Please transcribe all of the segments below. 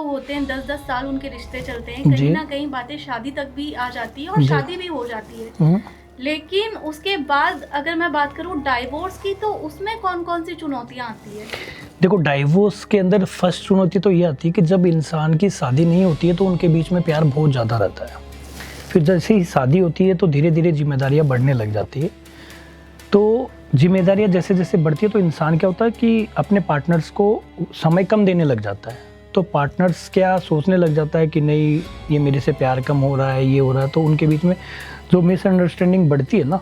लोग होते हैं 10-10 साल उनके रिश्ते चलते हैं, कहीं ना कहीं बातें शादी तक भी आ जाती है और शादी भी हो जाती है। लेकिन उसके बाद अगर मैं बात करूं डाइवोर्स की, तो उसमें कौन कौन सी चुनौतियां आती है? देखो, डाइवोर्स के अंदर फर्स्ट चुनौती तो ये आती है कि जब इंसान की शादी नहीं होती है तो उनके बीच में प्यार बहुत ज़्यादा रहता है। फिर जैसे ही शादी होती है तो धीरे धीरे जिम्मेदारियां बढ़ने लग जाती है। तो जिम्मेदारियां जैसे जैसे बढ़ती है तो इंसान क्या होता है कि अपने पार्टनर्स को समय कम देने लग जाता है। तो पार्टनर्स क्या सोचने लग जाता है कि नहीं, ये मेरे से प्यार कम हो रहा है, ये हो रहा है। तो उनके बीच में जो मिसअंडरस्टैंडिंग बढ़ती है ना,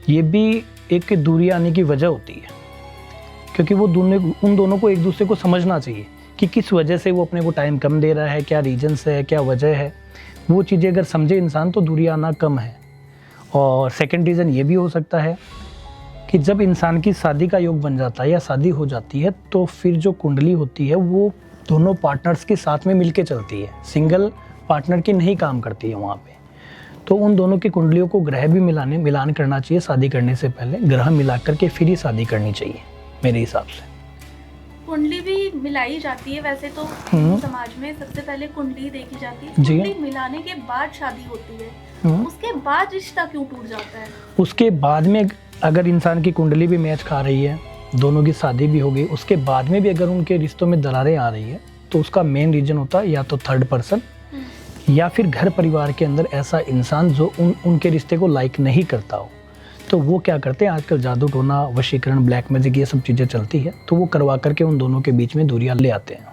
ये भी एक दूरी आने की वजह होती है। क्योंकि वो उन दोनों को एक दूसरे को समझना चाहिए कि किस वजह से वो अपने को टाइम कम दे रहा है, क्या रीजन्स है, क्या वजह है। वो चीज़ें अगर समझे इंसान तो दूरी आना कम है। और सेकंड रीज़न ये भी हो सकता है कि जब इंसान की शादी का योग बन जाता है या शादी हो जाती है तो फिर जो कुंडली होती है वो दोनों पार्टनर्स के साथ में मिलके चलती है, सिंगल पार्टनर की नहीं काम करती है वहाँ पे। तो उन दोनों की कुंडलियों को ग्रह भी मिलान करना चाहिए शादी करने से पहले। ग्रह मिला करके फिर ही शादी करनी चाहिए मेरे हिसाब से। कुंडली भी मिलाई जाती है वैसे तो समाज में, सबसे पहले कुंडली देखी जाती है। कुंडली मिलाने के बाद शादी होती है, उसके बाद रिश्ता क्यों टूट जाता है? उसके बाद में अगर इंसान की कुंडली भी मैच खा रही है, दोनों की शादी भी हो गई, उसके बाद में भी अगर उनके रिश्तों में दरारें आ रही है तो उसका मेन रीजन होता है या तो थर्ड पर्सन या फिर घर परिवार के अंदर ऐसा इंसान जो उनके रिश्ते को लाइक नहीं करता हो। तो वो क्या करते हैं, आजकल जादू टोना, वशीकरण, ब्लैक मैजिक, ये सब चीज़ें चलती है, तो वो करवा करके उन दोनों के बीच में दूरियां ले आते हैं।